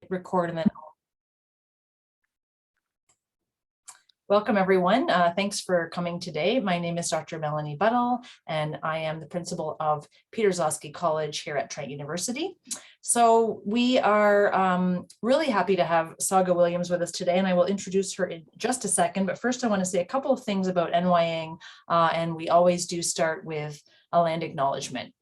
record and then. Welcome everyone. Thanks for coming today. My name is Dr. Melanie Buddle, and I am the principal of Gzowski College here at Trent University. So we are really happy to have Saga Williams with us today, and I will introduce her in just a second. But first I want to say a couple of things about Enwayaang, and we always do start with a land acknowledgement.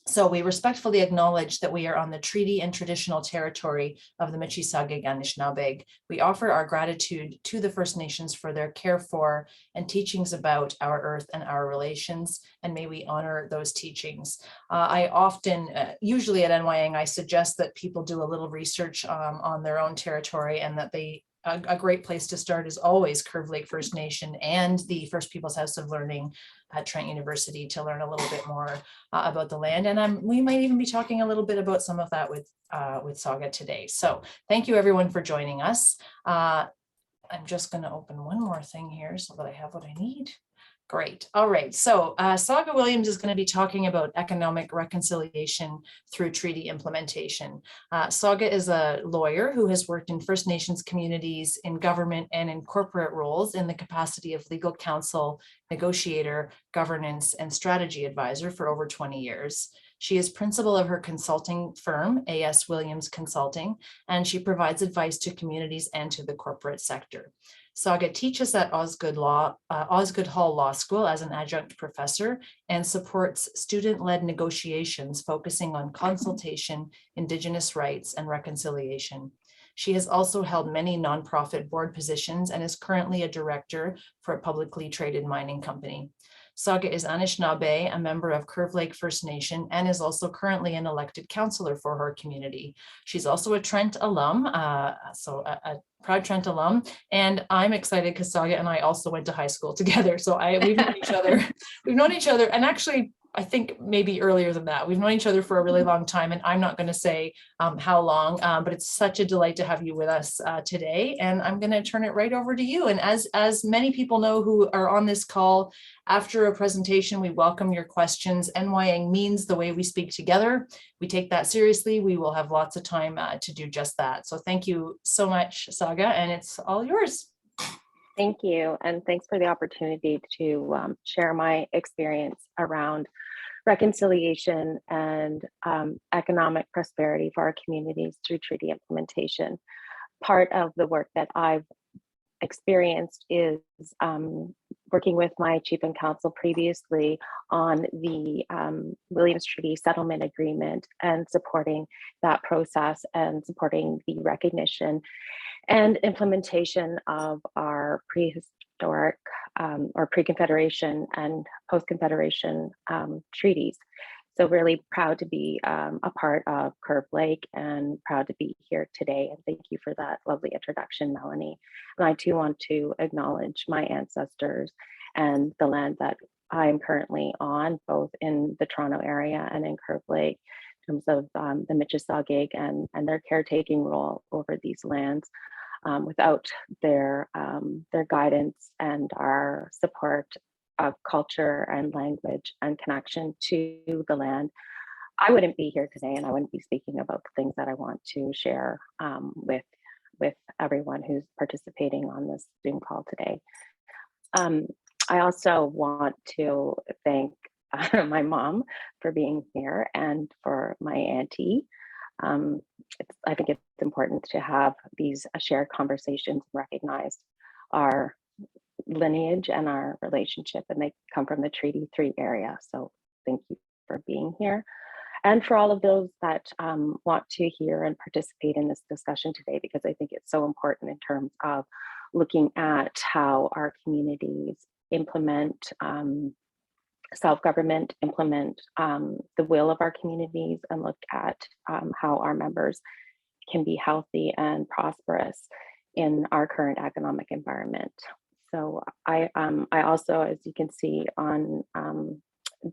So we respectfully acknowledge that we are on the treaty and traditional territory of the Mississauga Anishinaabe. We offer our gratitude to the First Nations for their care for and teachings about our earth and our relations, and may we honor those teachings. I often, usually at Enwayaang, I suggest that people do a little research on their own territory, and that a great place to start is always Curve Lake First Nation and the First Peoples House of Learning at Trent University to learn a little bit more about the land. And we might even be talking a little bit about some of that with Saga today. So thank you everyone for joining us. I'm just going to open one more thing here so that I have what I need. Great. All right. So Saga Williams is going to be talking about economic reconciliation through treaty implementation. Saga is a lawyer who has worked in First Nations communities, in government, and in corporate roles in the capacity of legal counsel, negotiator, governance, and strategy advisor for over 20 years. She is principal of her consulting firm, A.S. Williams Consulting, and she provides advice to communities and to the corporate sector. Saga teaches at Osgoode Hall Law School as an adjunct professor and supports student-led negotiations focusing on consultation, Indigenous rights, and reconciliation. She has also held many nonprofit board positions and is currently a director for a publicly traded mining company. Saga is Anishinaabe, a member of Curve Lake First Nation, and is also currently an elected councillor for her community. She's also a Trent alum, so a proud Trent alum, and I'm excited because Saga and I also went to high school together. So we've known each other. We've known each other, and actually, I think maybe earlier than that. We've known each other for a really long time, and I'm not going to say how long, but it's such a delight to have you with us today. And I'm going to turn it right over to you. And as many people know who are on this call, after a presentation, we welcome your questions. Enwayaang means the way we speak together. We take that seriously. We will have lots of time to do just that. So thank you so much, Saga, and it's all yours. Thank you, and thanks for the opportunity to share my experience around reconciliation and economic prosperity for our communities through treaty implementation. Part of the work that I've experienced is working with my chief and counsel previously on the Williams Treaty Settlement Agreement and supporting that process and supporting the recognition and implementation of our prehistoric or pre-Confederation and post-Confederation treaties. So really proud to be a part of Curve Lake and proud to be here today. And thank you for that lovely introduction, Melanie. And I too want to acknowledge my ancestors and the land that I'm currently on, both in the Toronto area and in Curve Lake, in terms of the Mississauga and their caretaking role over these lands. Without their guidance and our support of culture and language and connection to the land, I wouldn't be here today, and I wouldn't be speaking about the things that I want to share with everyone who's participating on this Zoom call today. I also want to thank my mom for being here and for my auntie. I think it's important to have these shared conversations, recognize our lineage and our relationship, and they come from the Treaty 3 area. So thank you for being here. And for all of those that want to hear and participate in this discussion today, because I think it's so important in terms of looking at how our communities implement self-government, implement the will of our communities, and look at how our members can be healthy and prosperous in our current economic environment. So I also, as you can see on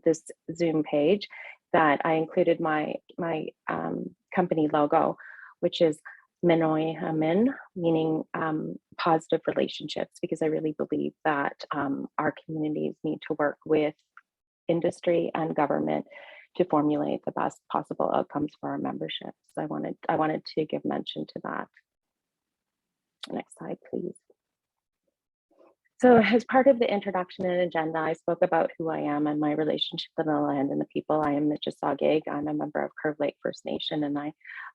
this Zoom page, that I included my company logo, which is Enwayaang, meaning positive relationships, because I really believe that our communities need to work with industry and government to formulate the best possible outcomes for our membership. So I wanted to give mention to that. Next slide, please. So as part of the introduction and agenda, I spoke about who I am and my relationship with the land and the people. I am the Gzowski. I'm a member of Curve Lake First Nation, and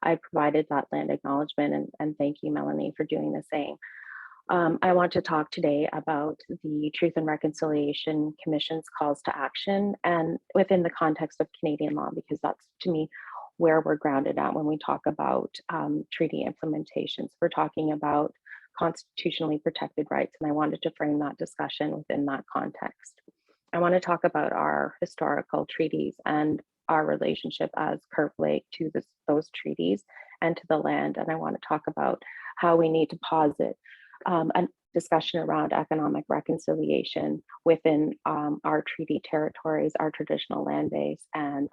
I provided that land acknowledgement, and thank you, Melanie, for doing the same. I want to talk today about the Truth and Reconciliation Commission's calls to action, and within the context of Canadian law, because that's, to me, where we're grounded at when we talk about treaty implementations. We're talking about constitutionally protected rights, and I wanted to frame that discussion within that context. I want to talk about our historical treaties and our relationship as Curve Lake to those treaties and to the land, and I want to talk about how we need to posit a discussion around economic reconciliation within our treaty territories, our traditional land base, and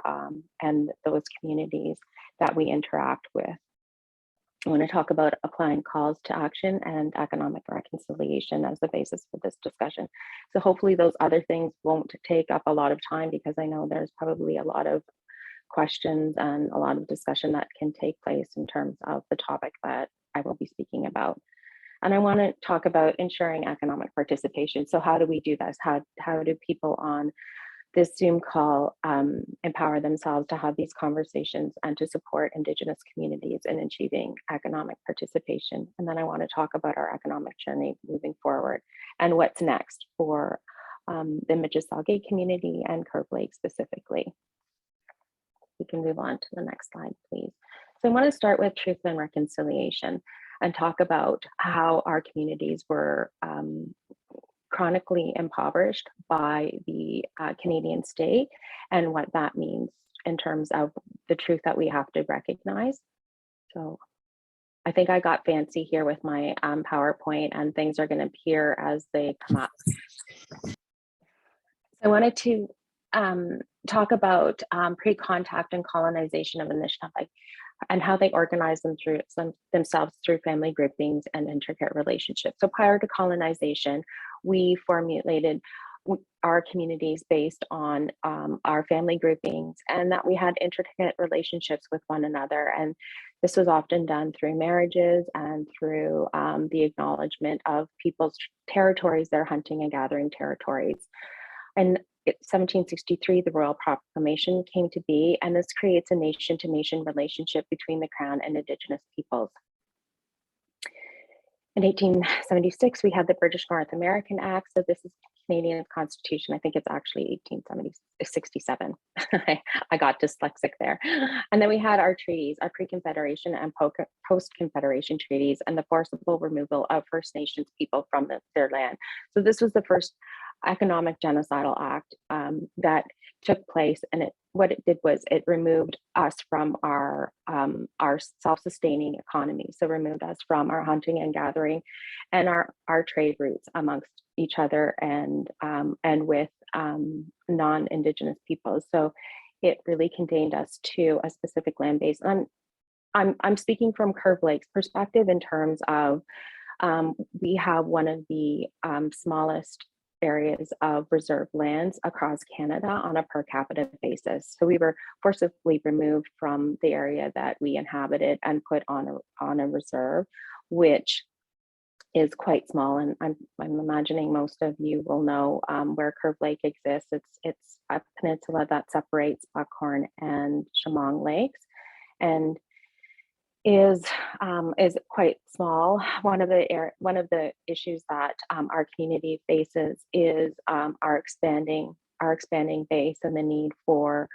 those communities that we interact with. I want to talk about applying calls to action and economic reconciliation as the basis for this discussion. So hopefully those other things won't take up a lot of time, because I know there's probably a lot of questions and a lot of discussion that can take place in terms of the topic that I will be speaking about. And I want to talk about ensuring economic participation. So how do we do this? How do people on this Zoom call empower themselves to have these conversations and to support Indigenous communities in achieving economic participation? And then I want to talk about our economic journey moving forward and what's next for the Gzowski community and Curve Lake specifically. We can move on to the next slide, please. So I want to start with truth and reconciliation and talk about how our communities were chronically impoverished by the Canadian state and what that means in terms of the truth that we have to recognize. So I think I got fancy here with my PowerPoint, and things are going to appear as they come up. I wanted to talk about pre-contact and colonization of Anishinaabe and how they organize themselves through family groupings and intricate relationships. So prior to colonization, we formulated our communities based on our family groupings, and that we had intricate relationships with one another. And this was often done through marriages and through the acknowledgement of people's territories, their hunting and gathering territories. And 1763, the Royal Proclamation came to be, and this creates a nation-to-nation relationship between the Crown and Indigenous peoples. In 1876, we had the British North American Act. So this is Canadian Constitution. I think it's actually 1867. I got dyslexic there. And then we had our treaties, our pre-Confederation and post-Confederation treaties, and the forcible removal of First Nations people from their land. So this was the first economic genocidal act that took place, and what it did was it removed us from our self-sustaining economy. So removed us from our hunting and gathering and our trade routes amongst each other and with non-Indigenous peoples. So it really contained us to a specific land base. And I'm speaking from Curve Lake's perspective in terms of we have one of the smallest areas of reserved lands across Canada on a per capita basis. So we were forcibly removed from the area that we inhabited and put on a reserve, which is quite small. And I'm imagining most of you will know where Curve Lake exists. It's a peninsula that separates Buckhorn and Chemong Lakes, and is quite small. One of the issues that our community faces is our expanding base and the need for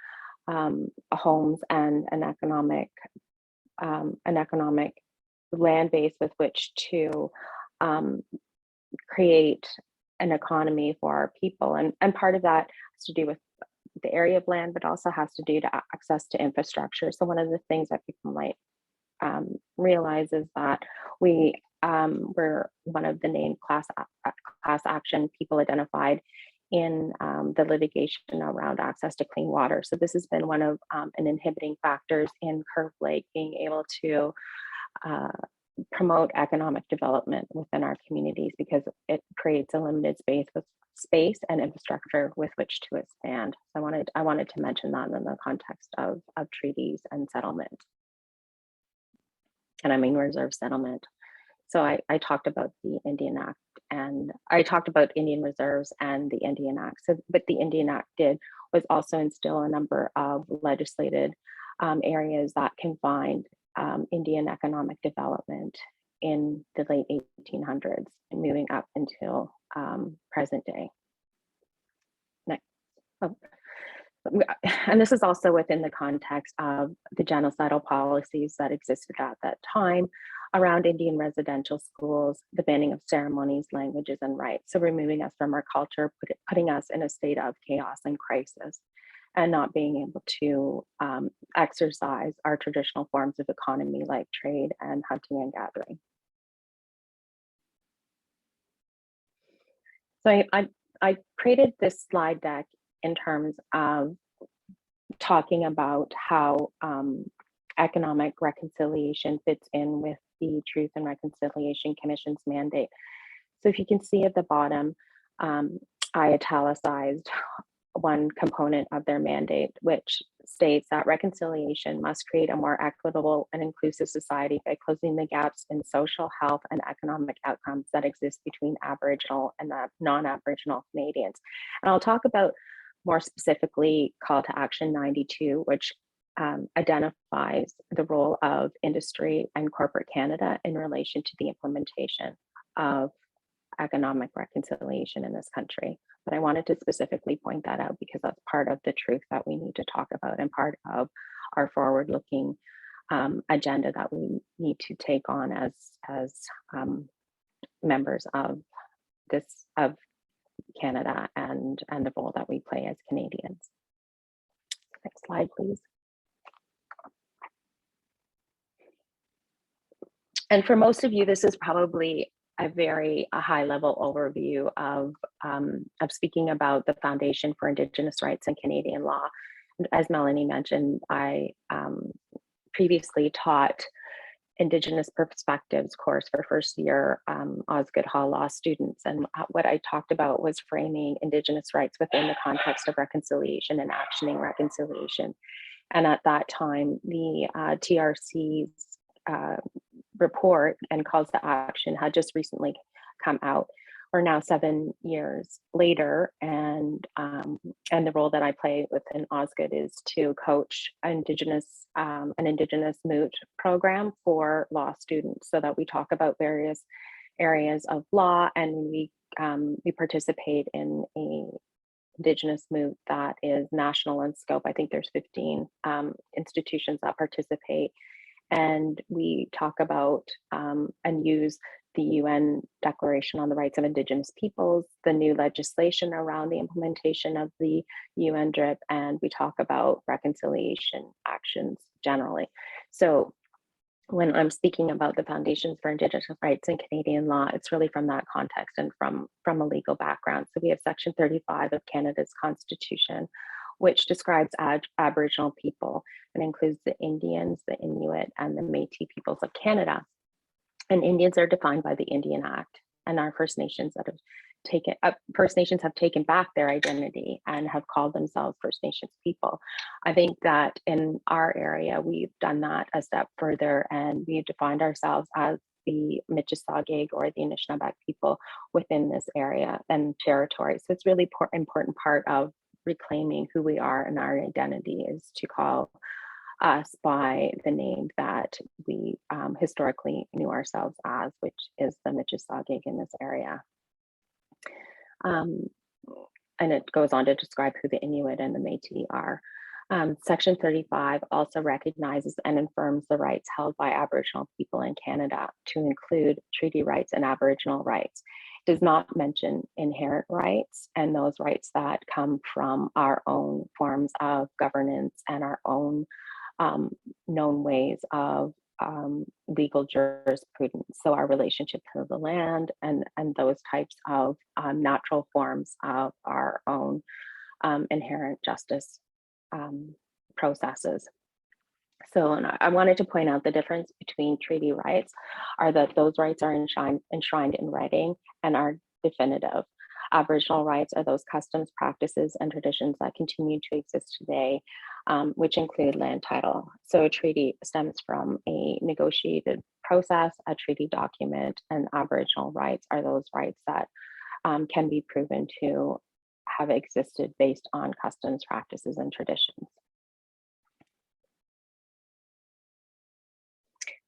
homes and an economic land base with which to create an economy for our people. And part of that has to do with the area of land, but also has to do to access to infrastructure. So one of the things that people might realize is that we were one of the named class action people identified in the litigation around access to clean water. So this has been one of an inhibiting factors in Curve Lake being able to promote economic development within our communities because it creates a limited space and infrastructure with which to expand. So I wanted to mention that in the context of treaties and settlement. And I mean reserve settlement. So I talked about the Indian Act, and I talked about Indian reserves and the Indian Act. So what the Indian Act did was also instill a number of legislated areas that confined Indian economic development in the late 1800s and moving up until present day. Next. Oh. And this is also within the context of the genocidal policies that existed at that time around Indian residential schools, the banning of ceremonies, languages, and rites. So removing us from our culture, putting us in a state of chaos and crisis, and not being able to exercise our traditional forms of economy like trade and hunting and gathering. So I created this slide deck in terms of talking about how economic reconciliation fits in with the Truth and Reconciliation Commission's mandate. So if you can see at the bottom, I italicized one component of their mandate, which states that reconciliation must create a more equitable and inclusive society by closing the gaps in social, health, and economic outcomes that exist between Aboriginal and non-Aboriginal Canadians. And I'll talk about more specifically Call to Action 92, which identifies the role of industry and corporate Canada in relation to the implementation of economic reconciliation in this country. But I wanted to specifically point that out because that's part of the truth that we need to talk about and part of our forward-looking agenda that we need to take on as members of Canada and the role that we play as Canadians. Next slide, please. And for most of you, this is probably a high level overview of speaking about the Foundation for Indigenous Rights and Canadian Law. As Melanie mentioned, I previously taught Indigenous Perspectives course for first year Osgoode Hall Law students. And what I talked about was framing Indigenous rights within the context of reconciliation and actioning reconciliation. And at that time, the TRC's report and calls to action had just recently come out. We're now 7 years later, and the role that I play within Osgoode is to coach an Indigenous moot program for law students, so that we talk about various areas of law, and we participate in a Indigenous moot that is national in scope. I think there's 15 institutions that participate. And we talk about and use the UN Declaration on the Rights of Indigenous Peoples, the new legislation around the implementation of the UN DRIP, and we talk about reconciliation actions generally. So when I'm speaking about the Foundations for Indigenous Rights in Canadian law, it's really from that context and from a legal background. So we have Section 35 of Canada's Constitution, which describes Aboriginal people and includes the Indians, the Inuit, and the Métis peoples of Canada. And Indians are defined by the Indian Act, and our First Nations have taken back their identity and have called themselves First Nations people. I think that in our area, we've done that a step further, and we've defined ourselves as the Mississauga or the Anishinaabe people within this area and territory. So it's really important part of reclaiming who we are and our identity is to call us by the name that we historically knew ourselves as, which is the Mississauga in this area. And it goes on to describe who the Inuit and the Métis are. Section 35 also recognizes and affirms the rights held by Aboriginal people in Canada, to include treaty rights and Aboriginal rights. It does not mention inherent rights and those rights that come from our own forms of governance and our own known ways of legal jurisprudence. So our relationship to the land and those types of natural forms of our own inherent justice processes. So, and I wanted to point out the difference between treaty rights are that those rights are enshrined in writing and are definitive. Aboriginal rights are those customs, practices, and traditions that continue to exist today, which include land title. So a treaty stems from a negotiated process, a treaty document, and Aboriginal rights are those rights that can be proven to have existed based on customs, practices, and traditions.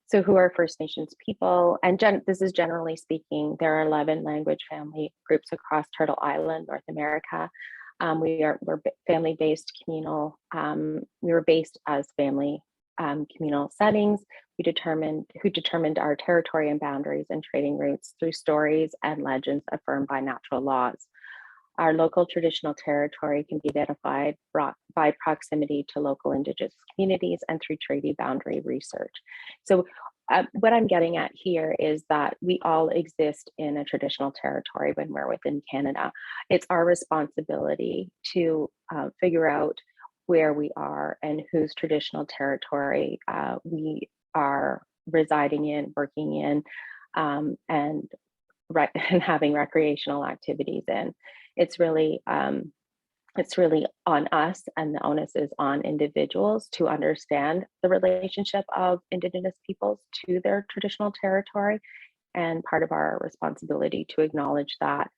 So who are First Nations people? And this is generally speaking, there are 11 language family groups across Turtle Island, North America. We're family-based communal, we were based as family communal settings. Who determined our territory and boundaries and trading routes through stories and legends affirmed by natural laws. Our local traditional territory can be identified by proximity to local Indigenous communities and through treaty boundary research. So what I'm getting at here is that we all exist in a traditional territory when we're within Canada. It's our responsibility to figure out where we are and whose traditional territory we are residing in, working in, and having recreational activities in. It's really on us, and the onus is on individuals to understand the relationship of Indigenous peoples to their traditional territory, and part of our responsibility to acknowledge that.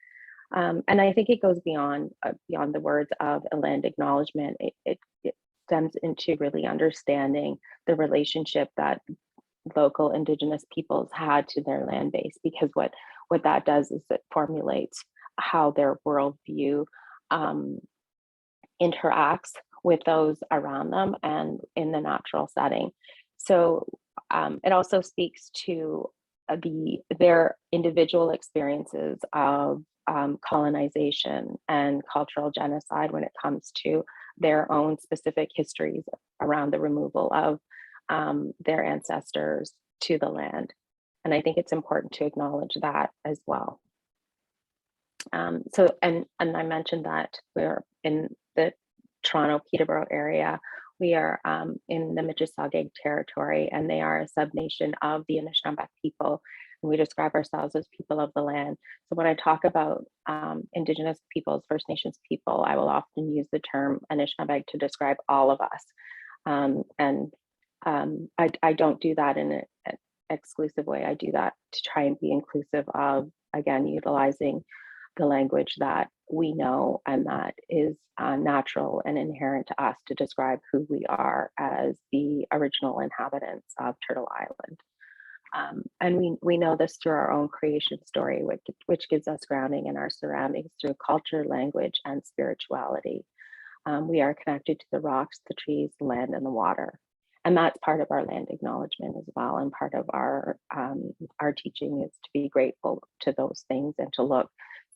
And I think it goes beyond the words of a land acknowledgement. It stems into really understanding the relationship that local Indigenous peoples had to their land base, because what that does is it formulates how their worldview interacts with those around them and in the natural setting. So it also speaks to their individual experiences of colonization and cultural genocide when it comes to their own specific histories around the removal of their ancestors to the land. And I think it's important to acknowledge that as well. So, and I mentioned that we're in the Toronto, Peterborough area. We are in the Mississauga territory, and they are a subnation of the Anishinaabe people. And we describe ourselves as people of the land. So when I talk about Indigenous peoples, First Nations people, I will often use the term Anishinaabe to describe all of us. I don't do that in an exclusive way. I do that to try and be inclusive of, again, utilizing the language that we know and that is natural and inherent to us to describe who we are as the original inhabitants of Turtle Island. And we know this through our own creation story, which gives us grounding in our surroundings through culture, language, and spirituality. We are connected to the rocks, the trees, the land, and the water. And that's part of our land acknowledgement as well. And part of our teaching is to be grateful to those things and to look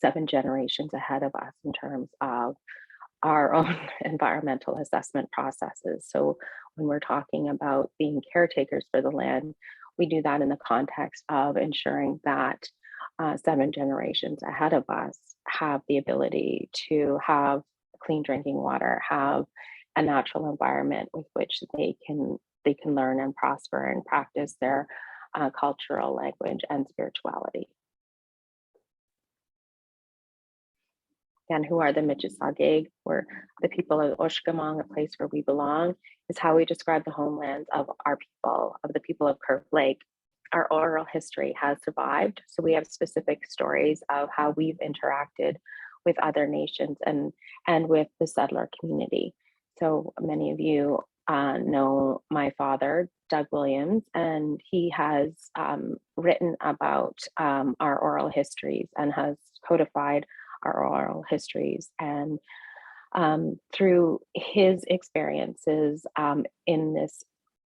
7 generations ahead of us in terms of our own environmental assessment processes. So when we're talking about being caretakers for the land, we do that in the context of ensuring that 7 generations ahead of us have the ability to have clean drinking water, have a natural environment with which they can learn and prosper and practice their cultural language and spirituality. And who are the Mississauga? We're the people of Oshkoshemong, a place where we belong, is how we describe the homelands of our people, of the people of Curve Lake. Our oral history has survived, so we have specific stories of how we've interacted with other nations and with the settler community. So many of you know my father, Doug Williams, and he has written about our oral histories and has codified our oral histories. And through his experiences in this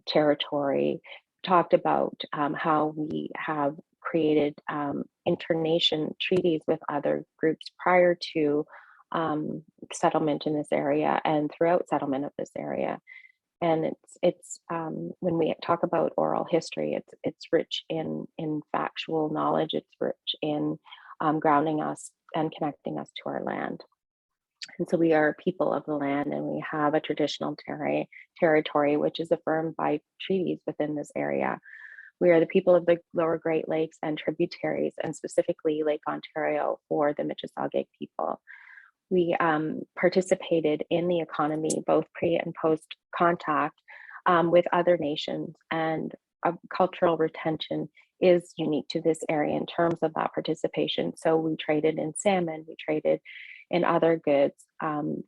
territory, talked about how we have created internation treaties with other groups prior to settlement in this area and throughout settlement of this area. And it's when we talk about oral history, it's rich in factual knowledge. It's rich in grounding us and connecting us to our land. And so we are people of the land, and we have a traditional territory, which is affirmed by treaties within this area. We are the people of the lower Great Lakes and tributaries, and specifically Lake Ontario for the Mississauga people. We participated in the economy, both pre and post contact, with other nations, and cultural retention is unique to this area in terms of that participation. So we traded in salmon, we traded in other goods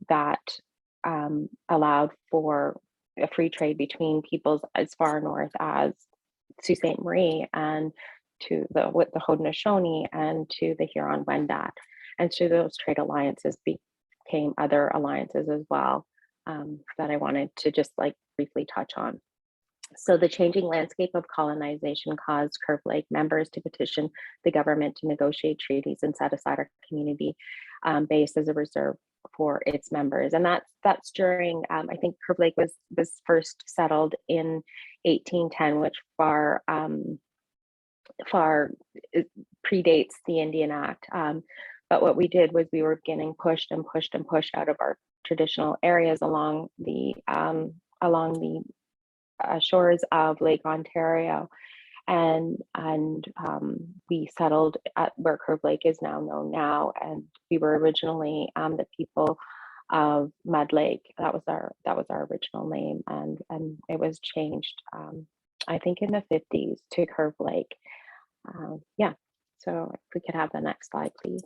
that allowed for a free trade between peoples as far north as Sault Ste. Marie and to the Haudenosaunee and to the Huron-Wendat. And through those trade alliances became other alliances as well that I wanted to just like briefly touch on. So the changing landscape of colonization caused Curve Lake members to petition the government to negotiate treaties and set aside our community base as a reserve for its members. And that's during, I think Curve Lake was first settled in 1810, which far predates the Indian Act. But what we did was we were getting pushed and pushed and pushed out of our traditional areas along the shores of Lake Ontario, and we settled at where Curve Lake is now known now. And we were originally the people of Mud Lake. That was our original name, and it was changed I think in the 50s to Curve Lake. Yeah, so if we could have the next slide, please.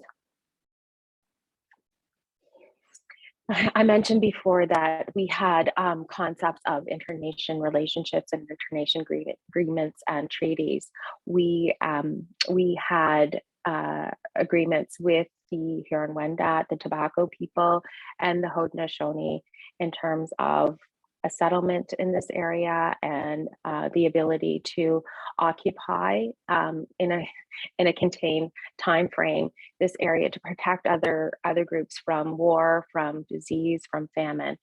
I mentioned before that we had concepts of internation relationships and internation agreements and treaties. We had agreements with the Huron-Wendat, the Tobacco people, and the Haudenosaunee in terms of a settlement in this area and the ability to occupy in a contained time frame this area to protect other groups from war, from disease, from famine.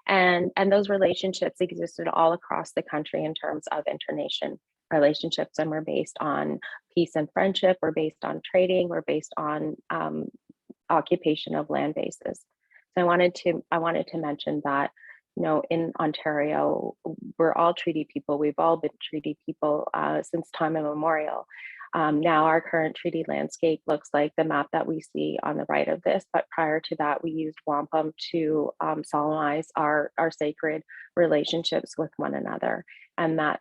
And those relationships existed all across the country in terms of internation relationships, and were based on peace and friendship, were based on trading, were based on occupation of land bases. So I wanted to mention that, you know, in Ontario, we're all treaty people. We've all been treaty people since time immemorial. Now our current treaty landscape looks like the map that we see on the right of this, but prior to that, we used wampum to solemnize our sacred relationships with one another. And that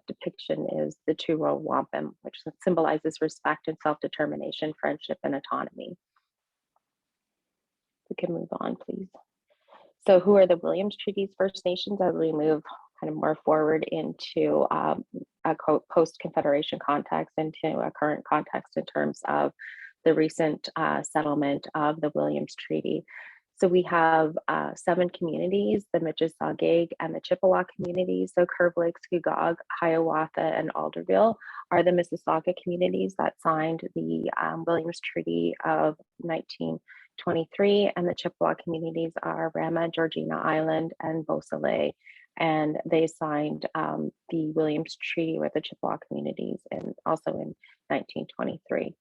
depiction is the two-row wampum, which symbolizes respect and self-determination, friendship, and autonomy. We can move on, please. So who are the Williams Treaties First Nations as we move kind of more forward into a post-Confederation context, into a current context in terms of the recent settlement of the Williams Treaty. So we have 7 communities, the Mississauga and the Chippewa communities. So Curve Lake, Scugog, Hiawatha, and Alderville are the Mississauga communities that signed the Williams Treaty of 1923, and the Chippewa communities are Rama, Georgina Island, and Beausoleil. And they signed the Williams Treaty with the Chippewa communities and also in 1923.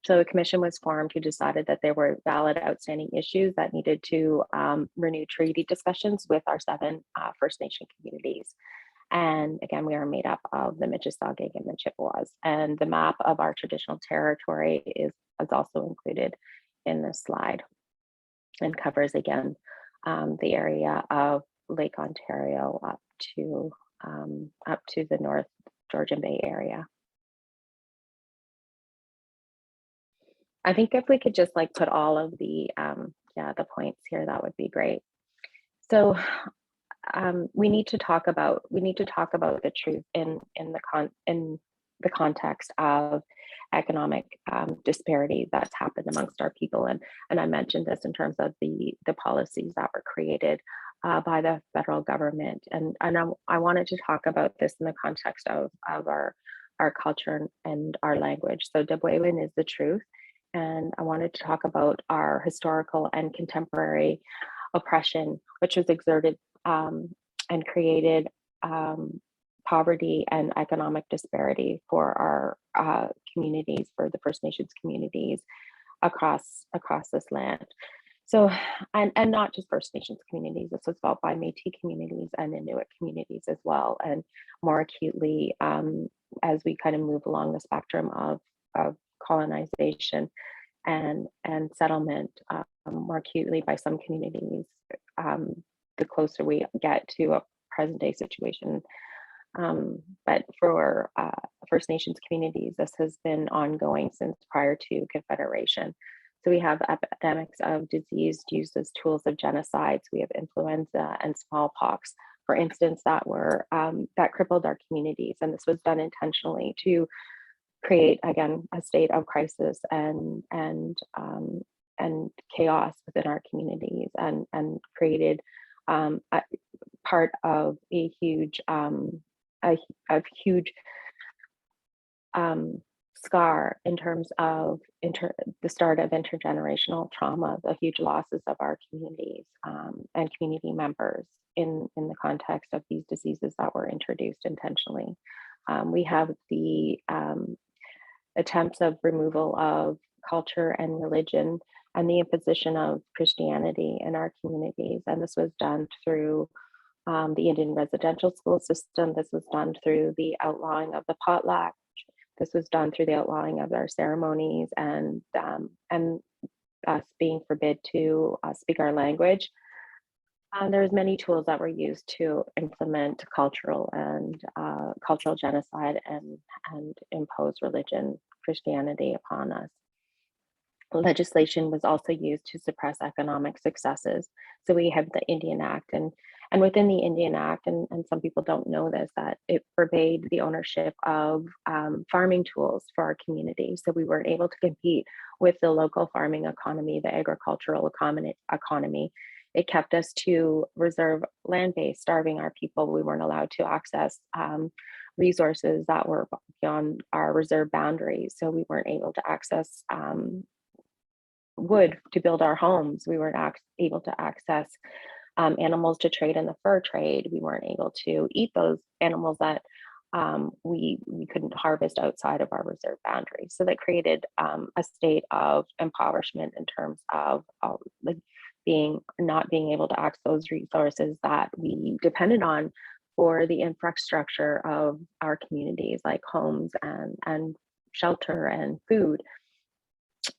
So a commission was formed who decided that there were valid outstanding issues that needed to renew treaty discussions with our 7 First Nation communities. And again, we are made up of the Mississauga and the Chippewas. And the map of our traditional territory is also included in this slide and covers again the area of Lake Ontario up to the North Georgian Bay area. I think if we could just like put all of the points here, that would be great. So we need to talk about the truth in the context of economic disparity that's happened amongst our people, and I mentioned this in terms of the policies that were created by the federal government, and I wanted to talk about this in the context of our culture and our language. So Debwaywen is the truth, and I wanted to talk about our historical and contemporary oppression, which was exerted and created poverty and economic disparity for our communities, for the First Nations communities across this land. So, and not just First Nations communities, this was felt by Métis communities and Inuit communities as well, and more acutely as we kind of move along the spectrum of colonization and settlement, more acutely by some communities, the closer we get to a present day situation. But for First Nations communities, this has been ongoing since prior to Confederation. So we have epidemics of disease used as tools of genocides. We have influenza and smallpox, for instance, that were that crippled our communities, and this was done intentionally to create, again, a state of crisis and chaos within our communities, and created a part of a huge scar in terms of the start of intergenerational trauma, the huge losses of our communities and community members in the context of these diseases that were introduced intentionally. We have the attempts of removal of culture and religion and the imposition of Christianity in our communities. And this was done through the Indian residential school system. This was done through the outlawing of the potlatch. This was done through the outlawing of our ceremonies and us being forbid to speak our language. There's many tools that were used to implement cultural genocide and impose religion, Christianity upon us. Legislation was also used to suppress economic successes. So we have the Indian Act, and within the Indian Act, and some people don't know this, that it forbade the ownership of farming tools for our community. So we weren't able to compete with the local farming economy, the agricultural economy. It kept us to reserve land base, starving our people. We weren't allowed to access resources that were beyond our reserve boundaries. So we weren't able to access wood to build our homes. We weren't able to access animals to trade in the fur trade. We weren't able to eat those animals that we couldn't harvest outside of our reserve boundaries. So that created a state of impoverishment in terms of like not being able to access those resources that we depended on for the infrastructure of our communities, like homes and shelter and food.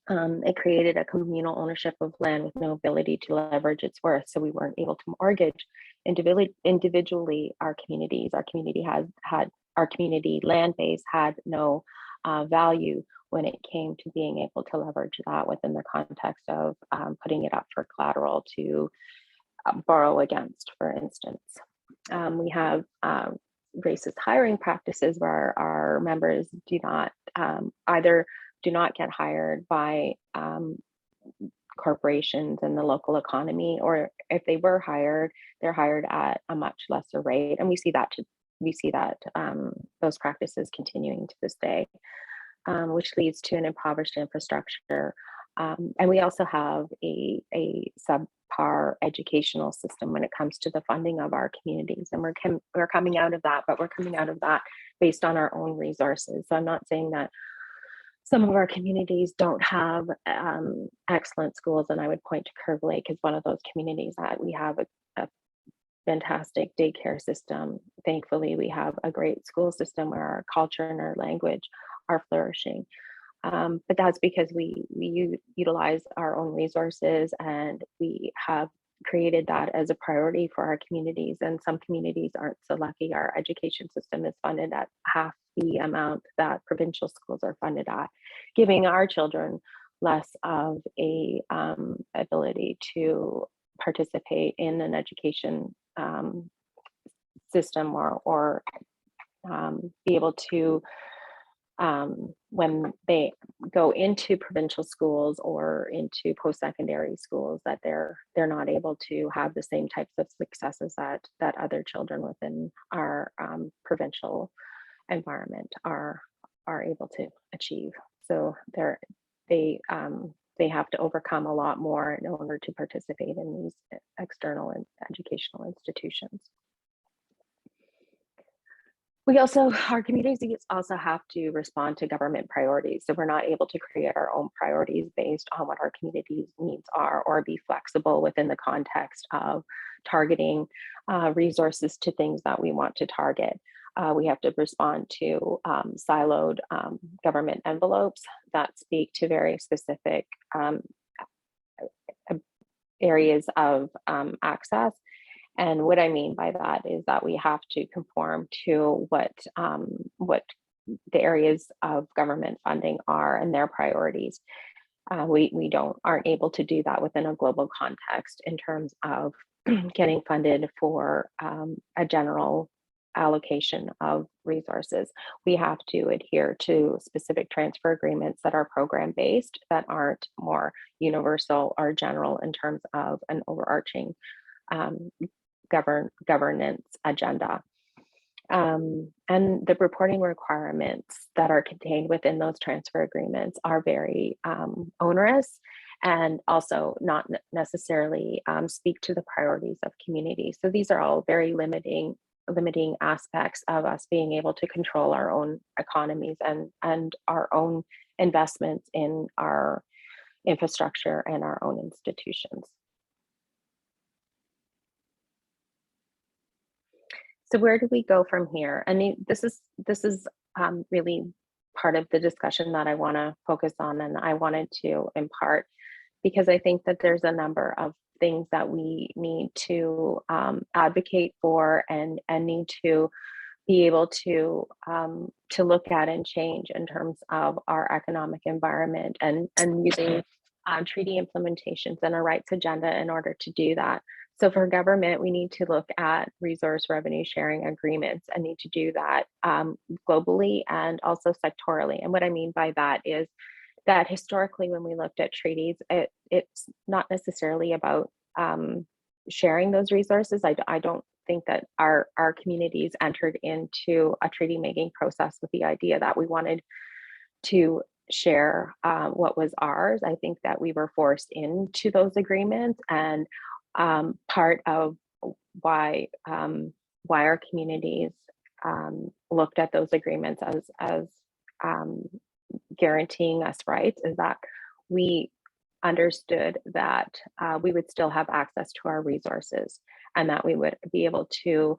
It created a communal ownership of land with no ability to leverage its worth. So we weren't able to mortgage individually our communities. Our community land base had no value when it came to being able to leverage that within the context of putting it up for collateral to borrow against, for instance. We have racist hiring practices where our members do not get hired by corporations in the local economy, or if they were hired, they're hired at a much lesser rate. And we see that those practices continuing to this day, which leads to an impoverished infrastructure. And we also have a subpar educational system when it comes to the funding of our communities. And we're coming out of that, but we're coming out of that based on our own resources. So I'm not saying that some of our communities don't have excellent schools, and I would point to Curve Lake as one of those communities that we have a fantastic daycare system. Thankfully, we have a great school system where our culture and our language are flourishing. But that's because we utilize our own resources, and we have created that as a priority for our communities. And some communities aren't so lucky. Our education system is funded at half the amount that provincial schools are funded at, giving our children less of a ability to participate in an education system or be able to when they go into provincial schools or into post-secondary schools, that they're not able to have the same types of successes that other children within our provincial environment are able to achieve. So they have to overcome a lot more in order to participate in these external and educational institutions. our communities also have to respond to government priorities. So we're not able to create our own priorities based on what our community's needs are, or be flexible within the context of targeting resources to things that we want to target. We have to respond to siloed government envelopes that speak to very specific areas of access. And what I mean by that is that we have to conform to what the areas of government funding are and their priorities. We aren't able to do that within a global context in terms of getting funded for a general allocation of resources. We have to adhere to specific transfer agreements that are program based, that aren't more universal or general in terms of an overarching governance agenda. And the reporting requirements that are contained within those transfer agreements are very onerous, and also not necessarily speak to the priorities of communities. So these are all very limiting aspects of us being able to control our own economies and our own investments in our infrastructure and our own institutions. So where do we go from here? I mean, this is really part of the discussion that I want to focus on, and I wanted to impart, because I think that there's a number of things that we need to advocate for and need to be able to look at and change in terms of our economic environment, and using treaty implementations and a rights agenda in order to do that. So for government, we need to look at resource revenue sharing agreements, and need to do that globally and also sectorally. And what I mean by that is that historically, when we looked at treaties, it's not necessarily about sharing those resources. I don't think that our communities entered into a treaty making process with the idea that we wanted to share what was ours. I think that we were forced into those agreements, and part of why our communities looked at those agreements as guaranteeing us rights is that we understood that we would still have access to our resources, and that we would be able to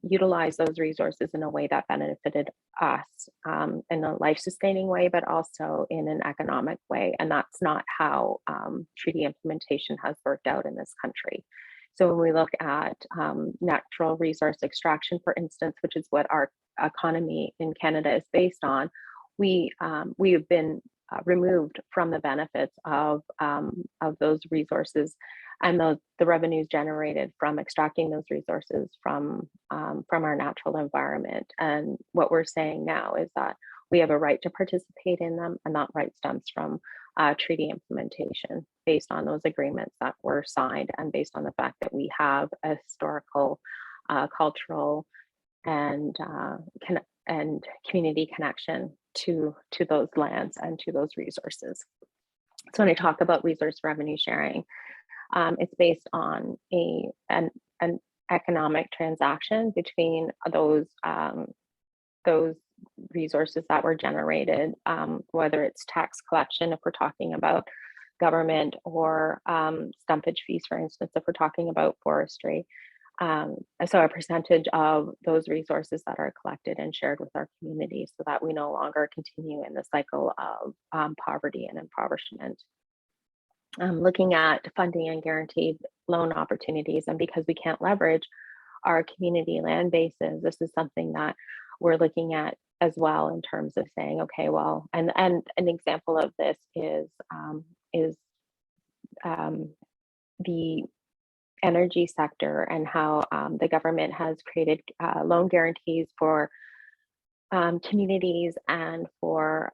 utilize those resources in a way that benefited us in a life-sustaining way, but also in an economic way. And that's not how treaty implementation has worked out in this country. So when we look at natural resource extraction, for instance, which is what our economy in Canada is based on, we have been removed from the benefits of those resources and the revenues generated from extracting those resources from our natural environment. And what we're saying now is that we have a right to participate in them, and that right stems from treaty implementation based on those agreements that were signed, and based on the fact that we have a historical, cultural, and community connection to those lands and to those resources. So when I talk about resource revenue sharing, it's based on an economic transaction between those resources that were generated, whether it's tax collection if we're talking about government, or stumpage fees, for instance, if we're talking about forestry. So a percentage of those resources that are collected and shared with our communities, so that we no longer continue in the cycle of poverty and impoverishment. Looking at funding and guaranteed loan opportunities, and because we can't leverage our community land bases, this is something that we're looking at as well, in terms of saying, okay, well, and an example of this is the energy sector, and how the government has created loan guarantees for communities and for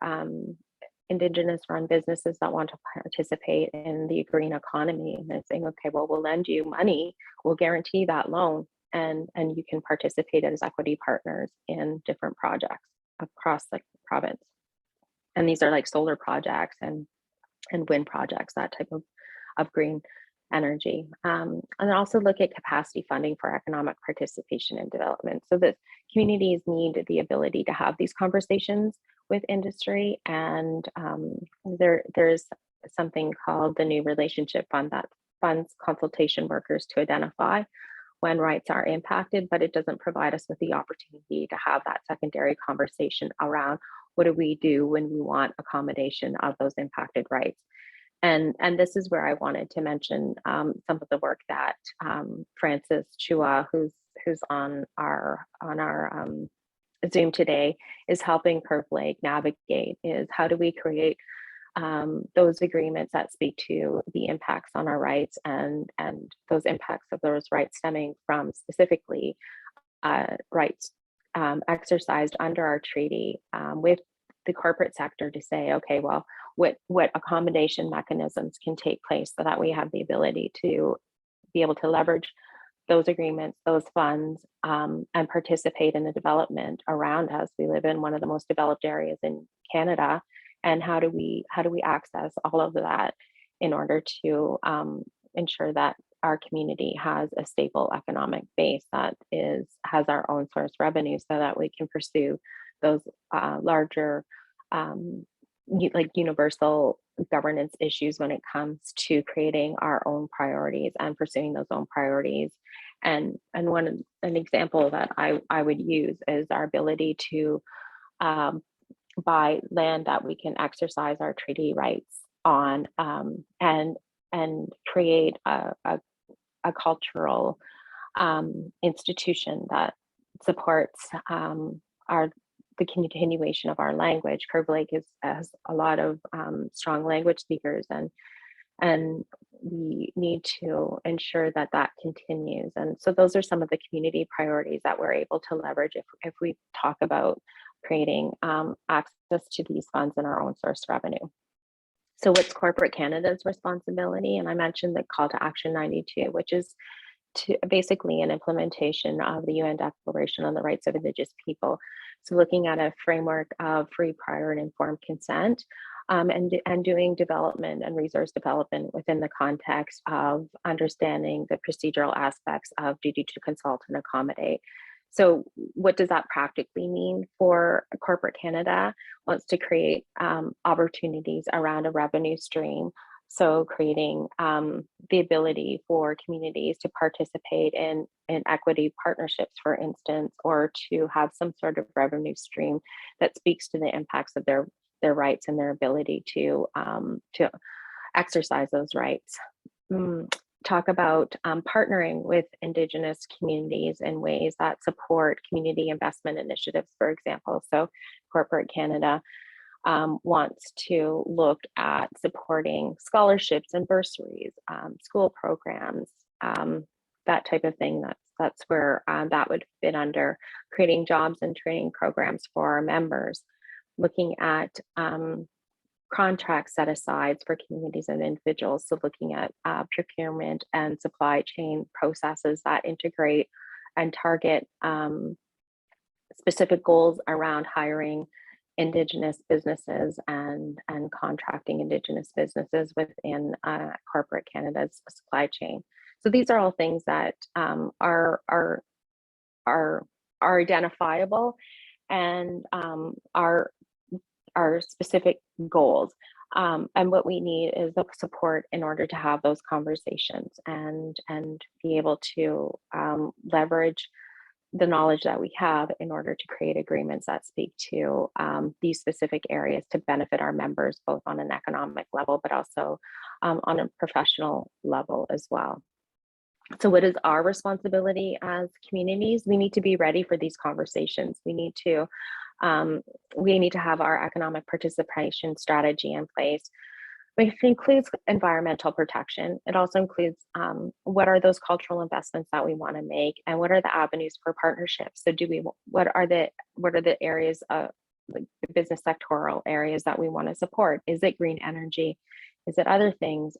Indigenous run businesses that want to participate in the green economy. And they're saying, okay, well, we'll lend you money, we'll guarantee that loan, and you can participate as equity partners in different projects across the province. And these are like solar projects and wind projects, that type of green energy. And also look at capacity funding for economic participation and development, so that communities need the ability to have these conversations with industry. And there's something called the New Relationship Fund that funds consultation workers to identify when rights are impacted, but it doesn't provide us with the opportunity to have that secondary conversation around what do we do when we want accommodation of those impacted rights. And this is where I wanted to mention some of the work that Francis Chua, who's on our Zoom today, is helping Curve Lake navigate, is how do we create those agreements that speak to the impacts on our rights, and those impacts of those rights stemming from specifically rights exercised under our treaty with the corporate sector, to say, okay, well, what accommodation mechanisms can take place so that we have the ability to be able to leverage those agreements, those funds, and participate in the development around us. We live in one of the most developed areas in Canada, and how do we access all of that in order to ensure that our community has a stable economic base that has our own source revenue, so that we can pursue those larger like universal governance issues when it comes to creating our own priorities and pursuing those own priorities. And an example that I would use is our ability to buy land that we can exercise our treaty rights on, and create a cultural institution that supports the continuation of our language. Curve Lake has a lot of strong language speakers, and we need to ensure that that continues. And so those are some of the community priorities that we're able to leverage if we talk about creating access to these funds in our own source revenue. So what's corporate Canada's responsibility? And I mentioned the call to action 92, which is basically an implementation of the UN Declaration on the Rights of Indigenous People. So looking at a framework of free, prior, and informed consent, and doing development and resource development within the context of understanding the procedural aspects of duty to consult and accommodate. So what does that practically mean for corporate Canada? Well, it's to create opportunities around a revenue stream. So creating the ability for communities to participate in equity partnerships, for instance, or to have some sort of revenue stream that speaks to the impacts of their rights and their ability to exercise those rights. Talk about partnering with Indigenous communities in ways that support community investment initiatives, for example. So corporate Canada wants to look at supporting scholarships and bursaries, school programs, that type of thing. That's where that would fit under creating jobs and training programs for our members, looking at contract set asides for communities and individuals. So looking at procurement and supply chain processes that integrate and target specific goals around hiring Indigenous businesses and contracting Indigenous businesses within corporate Canada's supply chain. So these are all things that are identifiable and are specific goals. And what we need is the support in order to have those conversations and be able to leverage the knowledge that we have in order to create agreements that speak to these specific areas to benefit our members, both on an economic level, but also on a professional level as well. So what is our responsibility as communities? We need to be ready for these conversations. We need to have our economic participation strategy in place, which includes environmental protection. It also includes what are those cultural investments that we want to make, and what are the avenues for partnerships. So what are the areas of like the business sectoral areas that we want to support? Is it green energy? Is it other things?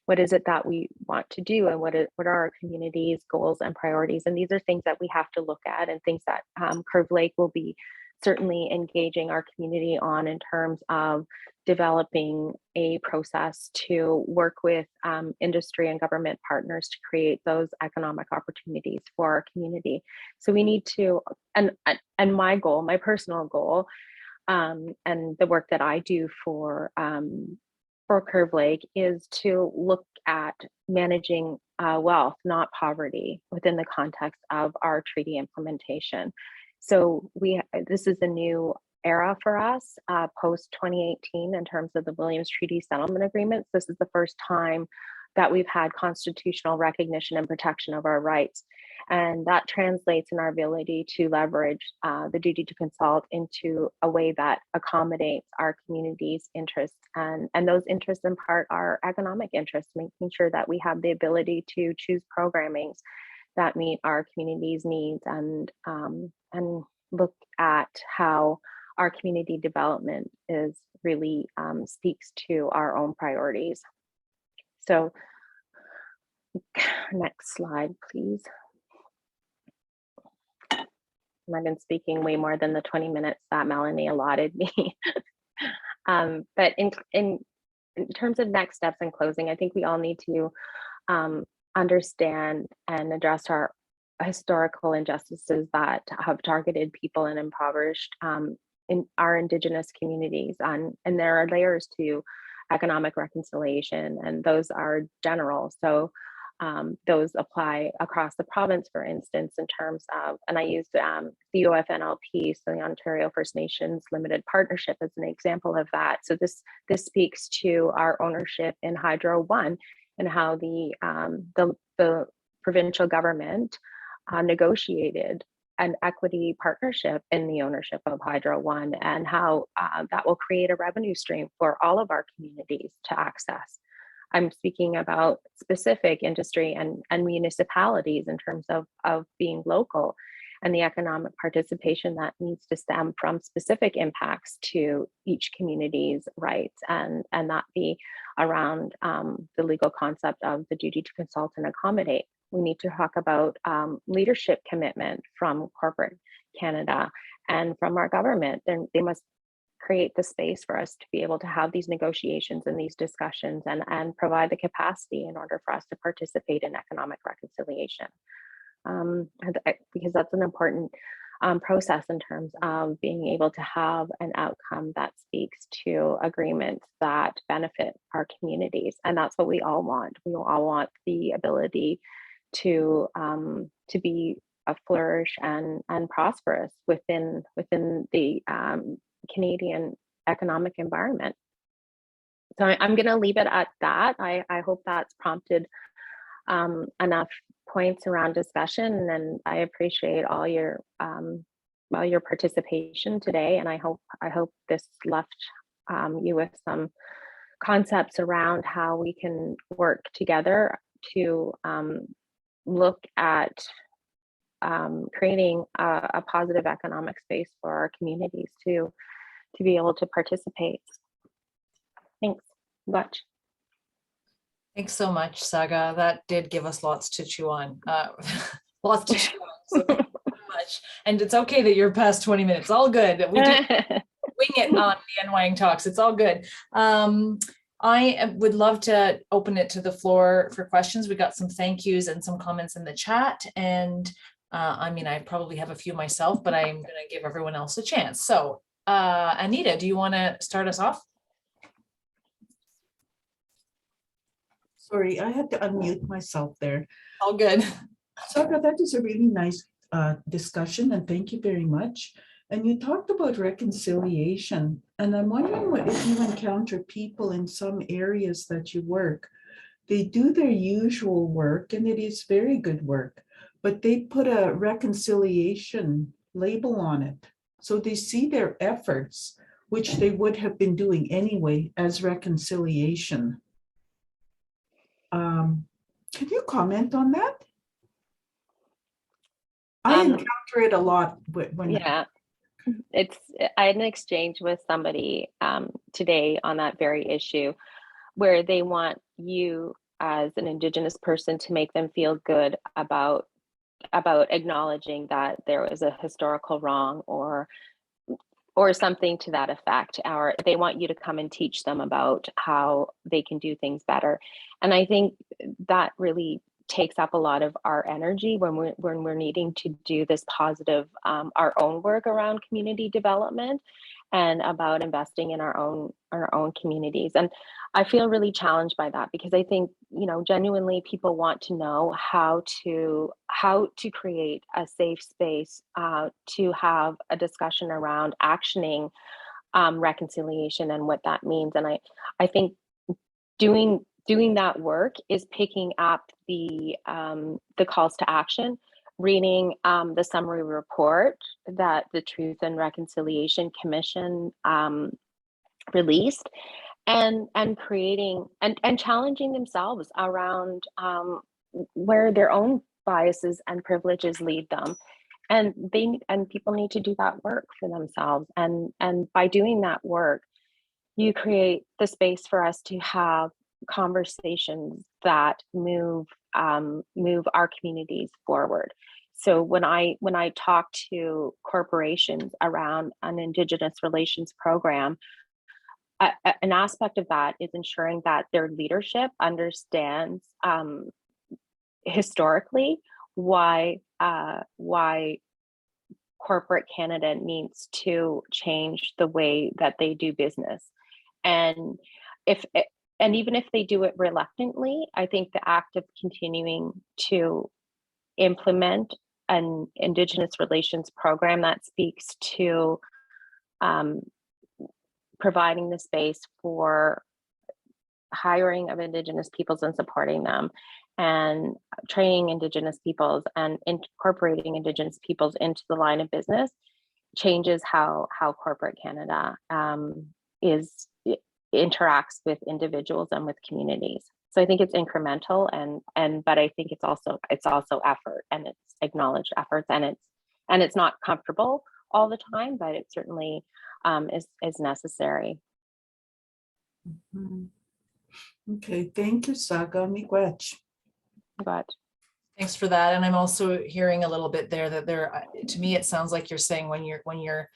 What is it that we want to do, and what are our community's goals and priorities? And these are things that we have to look at, and things that Curve Lake will be certainly engaging our community on in terms of developing a process to work with industry and government partners to create those economic opportunities for our community. So we need to, and my goal, my personal goal, and the work that I do for Curve Lake is to look at managing wealth, not poverty, within the context of our treaty implementation. So this is a new era for us post 2018 in terms of the Williams Treaty Settlement Agreements. This is the first time that we've had constitutional recognition and protection of our rights. And that translates in our ability to leverage the duty to consult into a way that accommodates our community's interests. And those interests in part are economic interests, making sure that we have the ability to choose programmings that meet our community's needs and look at how our community development is really speaks to our own priorities. So next slide, please. And I've been speaking way more than the 20 minutes that Melanie allotted me. But in terms of next steps and closing, I think we all need to understand and address our historical injustices that have targeted people and impoverished in our Indigenous communities. And there are layers to economic reconciliation, and those are general. So those apply across the province, for instance, in terms of, and I use the OFNLP, so the Ontario First Nations Limited Partnership, as an example of that. So this speaks to our ownership in Hydro One and how the provincial government negotiated an equity partnership in the ownership of Hydro One, and how that will create a revenue stream for all of our communities to access. I'm speaking about specific industry and municipalities in terms of being local, and the economic participation that needs to stem from specific impacts to each community's rights, and that be around the legal concept of the duty to consult and accommodate. We need to talk about leadership commitment from corporate Canada and from our government. Then they must create the space for us to be able to have these negotiations and these discussions, and provide the capacity in order for us to participate in economic reconciliation. Because that's an important process in terms of being able to have an outcome that speaks to agreements that benefit our communities. And that's what we all want. We all want the ability to be a flourish and prosperous within the Canadian economic environment. So I'm going to leave it at that. I hope that's prompted enough points around discussion, and I appreciate all your participation today. And I hope this left you with some concepts around how we can work together to look at creating a positive economic space for our communities to be able to participate. Thanks much. Thanks so much, Saga. That did give us lots to chew on. Lots to chew on. So thank you so much. And it's okay that you're past 20 minutes. All good. We do wing it on the Enwayaang Talks. It's all good. I would love to open it to the floor for questions. We got some thank yous and some comments in the chat. And I mean, I probably have a few myself, but I'm going to give everyone else a chance. So Anita, do you want to start us off? Sorry, I had to unmute myself there. All good. Saga, that is a really nice discussion, and thank you very much. And you talked about reconciliation, and I'm wondering if you encounter people in some areas that you work. They do their usual work, and it is very good work, but they put a reconciliation label on it. So they see their efforts, which they would have been doing anyway, as reconciliation. Can you comment on that? I encounter it a lot when yeah, I had an exchange with somebody today on that very issue, where they want you as an Indigenous person to make them feel good about acknowledging that there was a historical wrong, or or something to that effect, or they want you to come and teach them about how they can do things better. And I think that really takes up a lot of our energy when we're needing to do this positive, our own work around community development and about investing in our own communities. And I feel really challenged by that, because I think, you know, genuinely people want to know how to create a safe space to have a discussion around actioning reconciliation and what that means. And I think doing that work is picking up the calls to action, reading the summary report that the Truth and Reconciliation Commission released, and creating and challenging themselves around where their own biases and privileges lead them. And people need to do that work for themselves. And by doing that work, you create the space for us to have conversations that move our communities forward. So when I talk to corporations around an Indigenous relations program, an aspect of that is ensuring that their leadership understands historically why corporate Canada needs to change the way that they do business. And even if they do it reluctly, I think the act of continuing to implement an Indigenous relations program that speaks to providing the space for hiring of Indigenous peoples and supporting them, and training Indigenous peoples and incorporating Indigenous peoples into the line of business changes how corporate Canada interacts with individuals and with communities. So I think it's incremental, but I think it's also effort, and it's acknowledged efforts, and it's not comfortable all the time, but it certainly is necessary. Mhm. Okay, thank you, Saga. Miigwech. But Thanks for that. And I'm also hearing a little bit there that to me, it sounds like you're saying when you're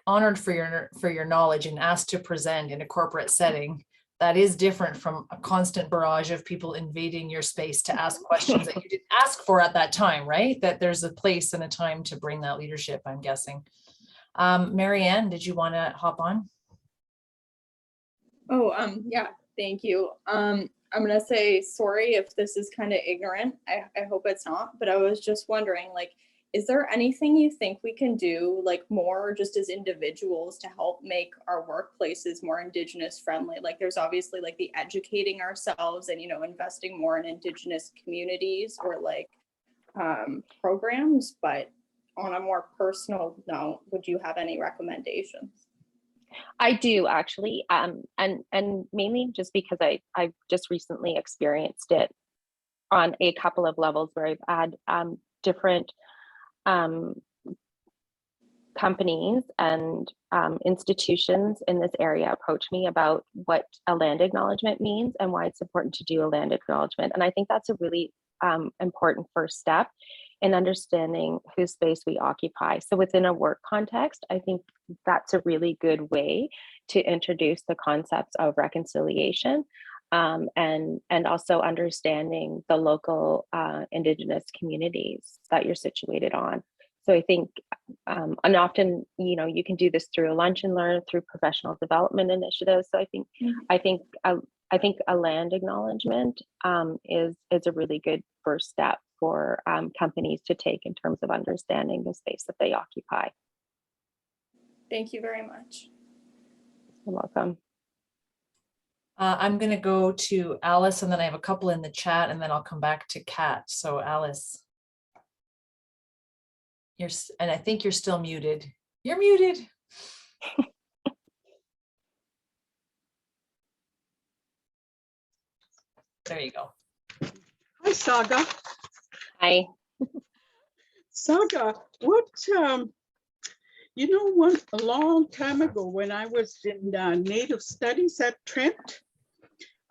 honored for your knowledge and asked to present in a corporate setting, that is different from a constant barrage of people invading your space to ask questions that you didn't ask for at that time, right? That there's a place and a time to bring that leadership, I'm guessing. Marianne, did you want to hop on? Oh, yeah, thank you. I'm gonna say sorry if this is kind of ignorant. I hope it's not, but I was just wondering, like, is there anything you think we can do, like, more just as individuals to help make our workplaces more Indigenous friendly? Like, there's obviously like the educating ourselves and, you know, investing more in Indigenous communities or like programs, but on a more personal note, would you have any recommendations? I do actually, and mainly just because I've just recently experienced it on a couple of levels where I've had different companies and institutions in this area approach me about what a land acknowledgement means and why it's important to do a land acknowledgement. And I think that's a really important first step in understanding whose space we occupy. So within a work context, I think that's a really good way to introduce the concepts of reconciliation, and also understanding the local Indigenous communities that you're situated on. So I think, and often, you know, you can do this through a lunch and learn, through professional development initiatives. So I think a land acknowledgement is a really good first step for companies to take in terms of understanding the space that they occupy. Thank you very much. You're welcome. I'm going to go to Alice, and then I have a couple in the chat, and then I'll come back to Kat. So Alice, and I think you're still muted. You're muted. There you go. Hi, Saga. Hi. Saga, a long time ago when I was in Native Studies at Trent,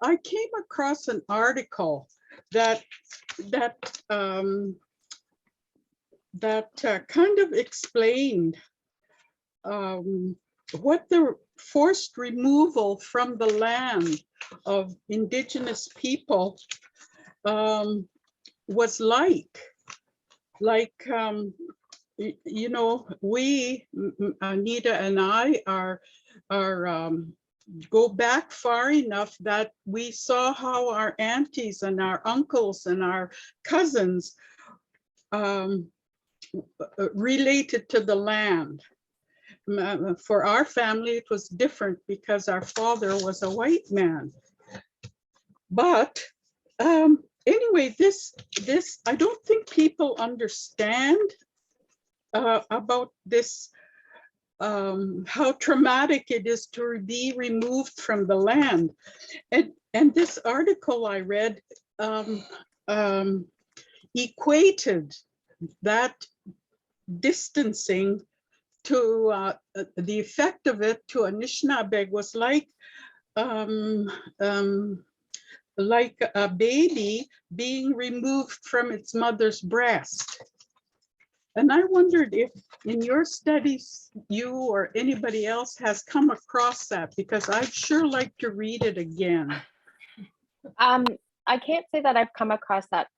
I came across an article that kind of explained what the forced removal from the land of Indigenous people was like. You know, we, Anita and I, are go back far enough that we saw how our aunties and our uncles and our cousins related to the land. For our family, it was different because our father was a white man. But anyway, this I don't think people understand about this, how traumatic it is to be removed from the land. And this article I read equated that distancing to the effect of it to Anishinaabe was like a baby being removed from its mother's breast. And I wondered if in your studies, you or anybody else has come across that, because I'd sure like to read it again. I can't say that I've come across that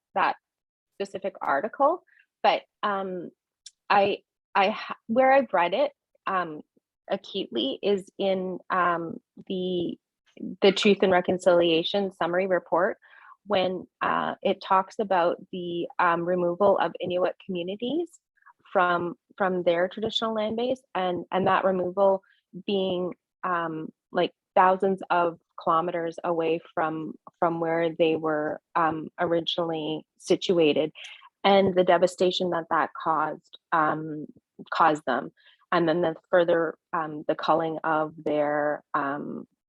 specific article, but where I've read it acutely is in the Truth and Reconciliation Summary Report, when it talks about the removal of Inuit communities from their traditional land base, and that removal being like thousands of kilometers away from where they were originally situated, and the devastation that caused them, and then the further the culling of their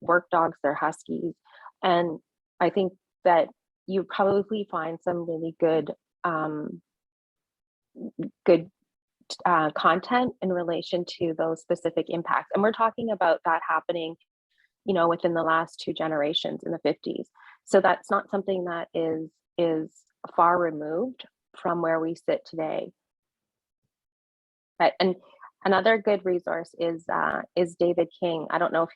work dogs, their huskies. And I think that you probably find some really good content in relation to those specific impacts. And we're talking about that happening, you know, within the last 2 generations in the 50s. So that's not something that is far removed from where we sit today. And another good resource is David King. I don't know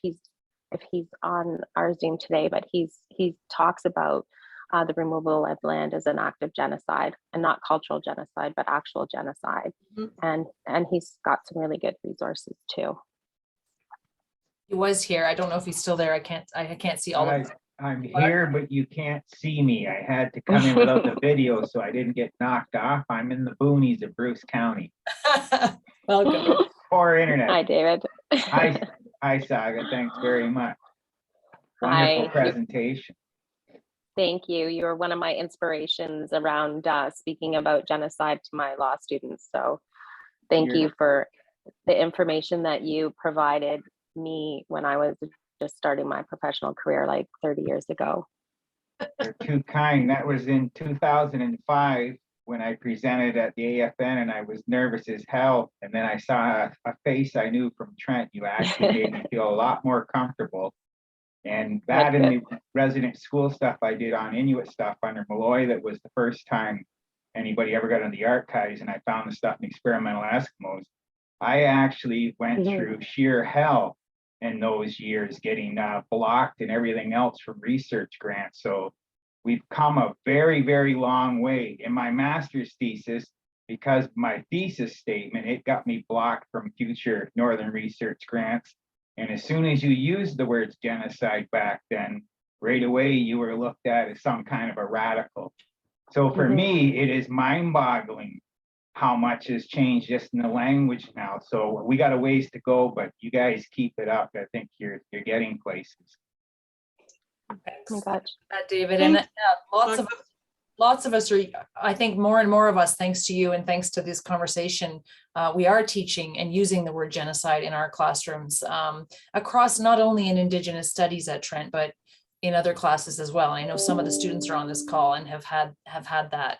if he's on our Zoom today, but he talks about the removal of land as an act of genocide, and not cultural genocide, but actual genocide. Mm-hmm. And he's got some really good resources too. He was here. I don't know if he's still there. I can't see all of them. I'm here, but you can't see me. I had to come in without the video, so I didn't get knocked off. I'm in the boonies of Bruce County. Welcome. Poor internet. Hi, David. Hi, Saga. Thanks very much. Wonderful Hi. presentation. Thank you. You're one of my inspirations around speaking about genocide to my law students. So thank you for the information that you provided me when I was just starting my professional career like 30 years ago. You're too kind. That was in 2005 when I presented at the AFN, and I was nervous as hell. And then I saw a face I knew from Trent. You actually made me feel a lot more comfortable. And that and the resident school stuff I did on Inuit stuff under Malloy, that was the first time anybody ever got in the archives, and I found the stuff in Experimental Eskimos. I actually went through sheer hell in those years, getting blocked and everything else from research grants. So we've come a very, very long way. In my master's thesis, because my thesis statement, it got me blocked from future Northern research grants. And as soon as you used the words genocide back then, right away you were looked at as some kind of a radical. So for me, it is mind-boggling how much has changed just in the language now. So we got a ways to go, but you guys keep it up. I think you're getting places. Thanks, David. And lots of us are, I think more and more of us, thanks to you and thanks to this conversation, we are teaching and using the word genocide in our classrooms across not only in Indigenous studies at Trent, but in other classes as well. I know some of the students are on this call and have had that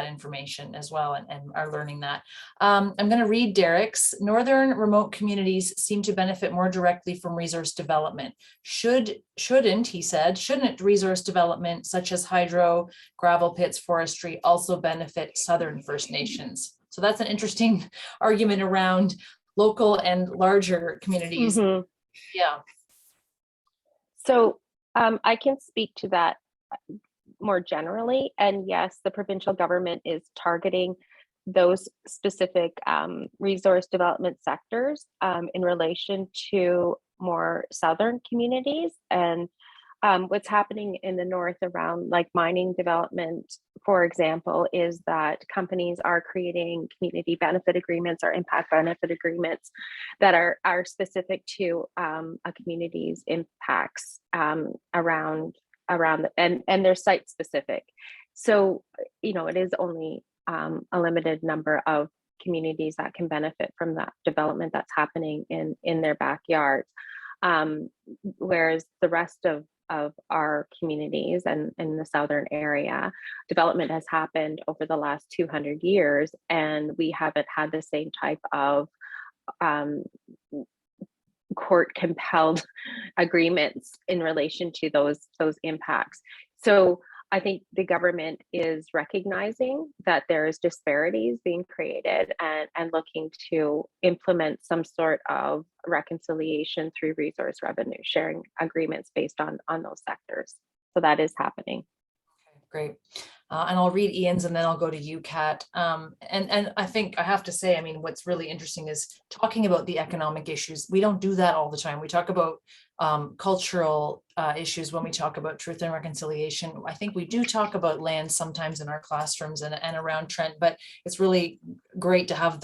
information as well, and are learning that. I'm going to read Derek's. Northern remote communities seem to benefit more directly from resource development. Shouldn't, he said, shouldn't resource development such as hydro, gravel pits, forestry also benefit Southern First Nations? So that's an interesting argument around local and larger communities. Mhm. Yeah. So I can speak to that more generally. And yes, the provincial government is targeting those specific resource development sectors in relation to more southern communities. And what's happening in the north around like mining development, for example, is that companies are creating community benefit agreements or impact benefit agreements that are specific to a community's impacts around and they're site specific. So, you know, it is only a limited number of communities that can benefit from that development that's happening in their backyards. Whereas the rest of our communities and in the southern area, development has happened over the last 200 years, and we haven't had the same type of court compelled agreements in relation to those impacts. So I think the government is recognizing that there is disparities being created and looking to implement some sort of reconciliation through resource revenue sharing agreements based on those sectors. So that is happening. Great. And I'll read Ian's and then I'll go to you, Kat. And I think I have to say, I mean, what's really interesting is talking about the economic issues. We don't do that all the time. We talk about cultural issues when we talk about truth and reconciliation. I think we do talk about land sometimes in our classrooms and around Trent, but it's really great to have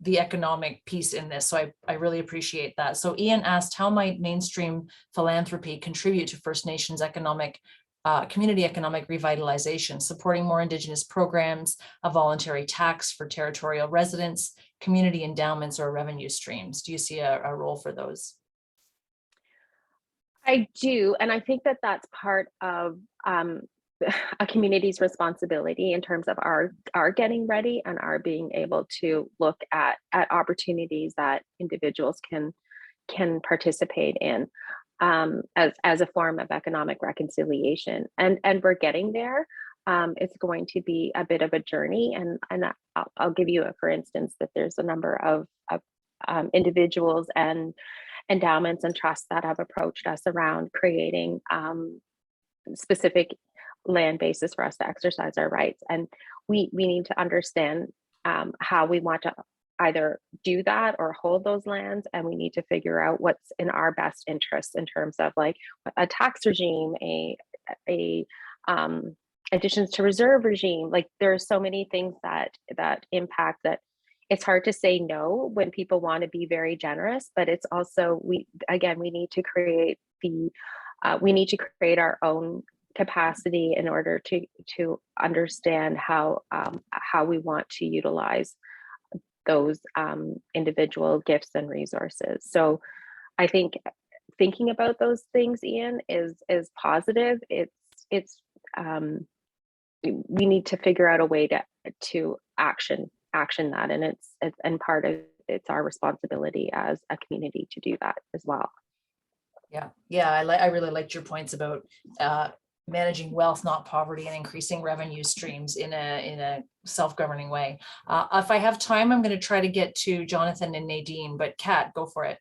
the economic piece in this. So I really appreciate that. So Ian asked, how might mainstream philanthropy contribute to First Nations community economic revitalization, supporting more Indigenous programs, a voluntary tax for territorial residents, community endowments, or revenue streams? Do you see a role for those? I do, and I think that that's part of a community's responsibility in terms of our getting ready and our being able to look at opportunities that individuals can participate in. As a form of economic reconciliation, and we're getting there. It's going to be a bit of a journey, and I'll give you for instance that there's a number of individuals and endowments and trusts that have approached us around creating specific land bases for us to exercise our rights, and we need to understand how we want to either do that or hold those lands, and we need to figure out what's in our best interest in terms of like a tax regime, a additions to reserve regime. Like there are so many things that impact that. It's hard to say no when people want to be very generous, but it's also we need to create our own capacity in order to understand how we want to utilize those individual gifts and resources. So I think thinking about those things, Ian, is positive. It's we need to figure out a way to action that, and it's part of it's our responsibility as a community to do that as well. Yeah, I really liked your points about managing wealth, not poverty, and increasing revenue streams in a self-governing way. If I have time, I'm going to try to get to Jonathan and Nadine, but Kat, go for it.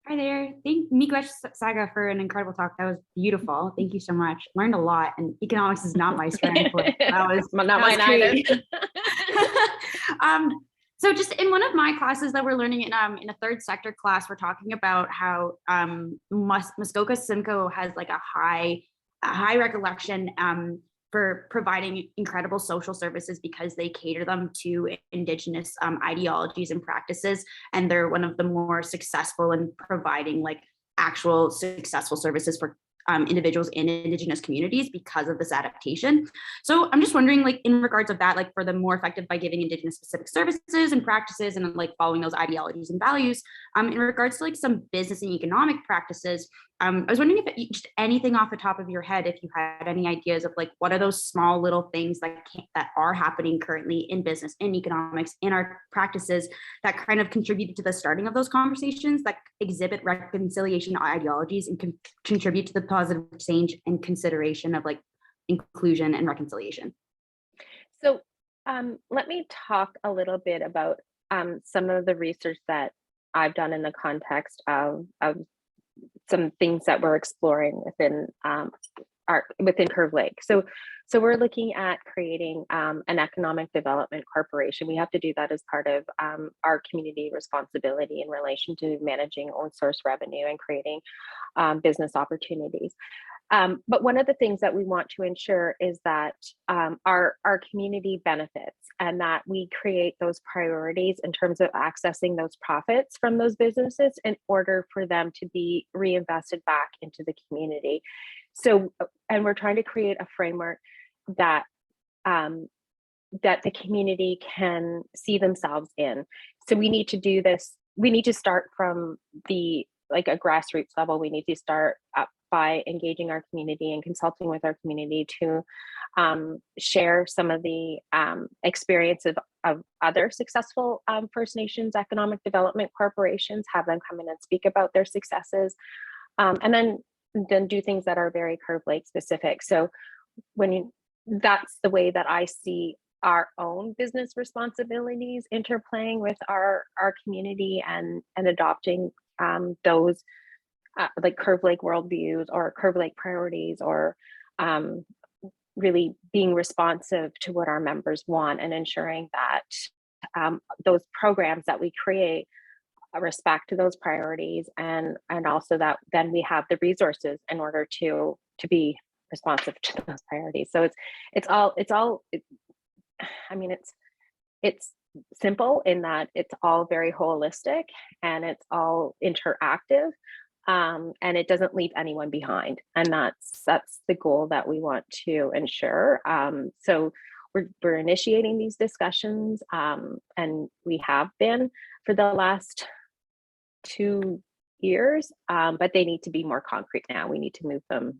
Hi there. Thank Miigwech Saga for an incredible talk. That was beautiful. Thank you so much. Learned a lot, and economics is not my strength. That was not mine either. So just in one of my classes that we're learning in a third sector class, we're talking about how Muskoka Simcoe has like a high recollection for providing incredible social services because they cater them to Indigenous ideologies and practices, and they're one of the more successful in providing like actual successful services for individuals in Indigenous communities because of this adaptation. So I'm just wondering, like in regards of that, like for the more effective by giving Indigenous specific services and practices and like following those ideologies and values, in regards to like some business and economic practices, I was wondering if just anything off the top of your head, if you had any ideas of like, what are those small little things that are happening currently in business, in economics, in our practices that kind of contribute to the starting of those conversations that exhibit reconciliation ideologies and can contribute to the positive change and consideration of like inclusion and reconciliation? So Let me talk a little bit about some of the research that I've done in the context of some things that we're exploring within Curve Lake. So we're looking at creating an economic development corporation. We have to do that as part of our community responsibility in relation to managing own source revenue and creating business opportunities. But one of the things that we want to ensure is that our community benefits and that we create those priorities in terms of accessing those profits from those businesses in order for them to be reinvested back into the community. So, and we're trying to create a framework that that the community can see themselves in. So we need to do this. We need to start from a grassroots level. We need to start up by engaging our community and consulting with our community to share some of the experience of other successful First Nations economic development corporations, have them come in and speak about their successes, and then do things that are very Curve Lake specific. So that's the way that I see our own business responsibilities interplaying with our community and adopting those like Curve Lake worldviews or Curve Lake priorities, or really being responsive to what our members want and ensuring that those programs that we create respect to those priorities, and also that then we have the resources in order to be responsive to those priorities. So it's simple in that it's all very holistic and it's all interactive, and it doesn't leave anyone behind. And that's the goal that we want to ensure. So we're initiating these discussions, and we have been for the last 2 years, but they need to be more concrete now. We need to move them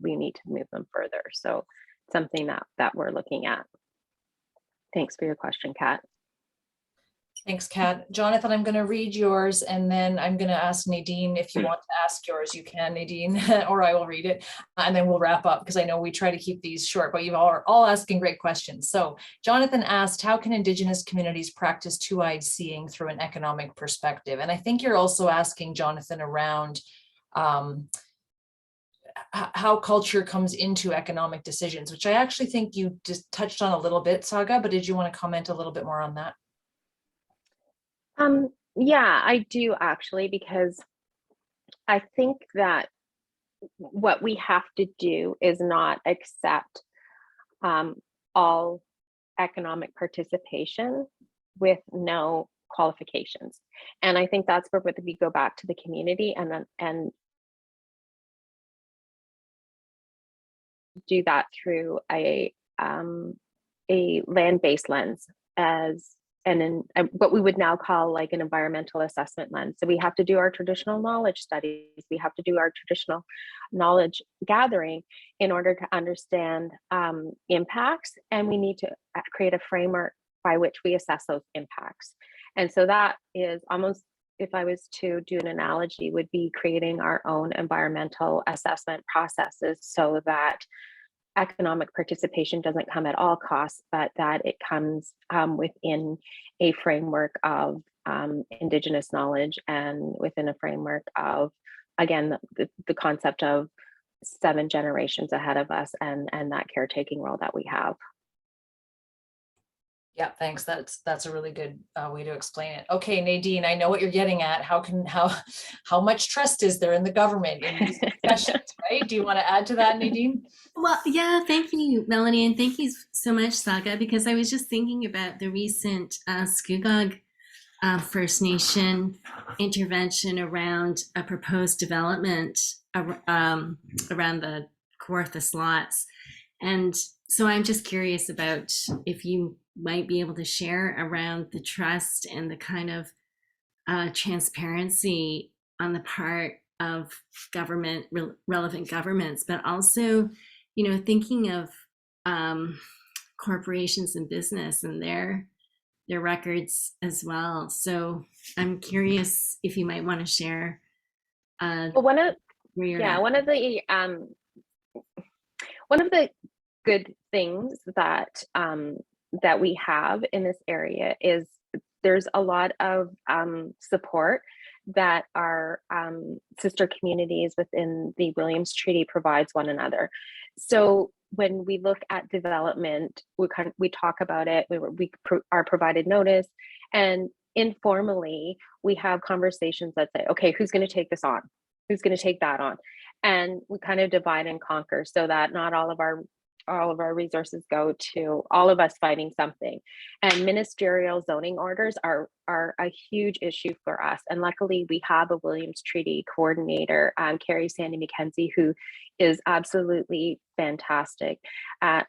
further. So something that we're looking at. Thanks for your question, Kat. Thanks, Kat. Jonathan, I'm going to read yours, and then I'm going to ask Nadine if you want to ask yours. You can, Nadine, or I will read it, and then we'll wrap up because I know we try to keep these short, but you are all asking great questions. So Jonathan asked, how can Indigenous communities practice two-eyed seeing through an economic perspective? And I think you're also asking, Jonathan, around how culture comes into economic decisions, which I actually think you just touched on a little bit, Saga, but did you want to comment a little bit more on that? Yeah, I do actually, because I think that what we have to do is not accept all economic participation with no qualifications. And I think that's where we go back to the community and do that through a land-based lens and in what we would now call like an environmental assessment lens. So we have to do our traditional knowledge studies. We have to do our traditional knowledge gathering in order to understand impacts. And we need to create a framework by which we assess those impacts. And so that is almost, if I was to do an analogy, would be creating our own environmental assessment processes so that economic participation doesn't come at all costs, but that it comes within a framework of Indigenous knowledge and within a framework of, again, the concept of 7 generations ahead of us and that caretaking role that we have. Yeah, thanks. That's a really good way to explain it. Okay, Nadine, I know what you're getting at. How much trust is there in the government in these discussions, right? Do you want to add to that, Nadine? Well, yeah, thank you, Melanie, and thank you so much, Saga, because I was just thinking about the recent Scugog First Nation intervention around a proposed development around the Kawartha slots. And so I'm just curious about if you might be able to share around the trust and the kind of transparency on the part of government, relevant governments, but also, thinking of corporations and business and their records as well. So I'm curious if you might want to share. Well, one of the good things that that we have in this area is there's a lot of support that our sister communities within the Williams Treaty provides one another. So when we look at development, we talk about it, we are provided notice, and informally we have conversations that say, okay, who's going to take this on? Who's going to take that on? And we kind of divide and conquer so that not all of our resources go to all of us fighting something. And ministerial zoning orders are a huge issue for us. And luckily we have a Williams Treaty coordinator, Carrie Sandy McKenzie, who is absolutely fantastic at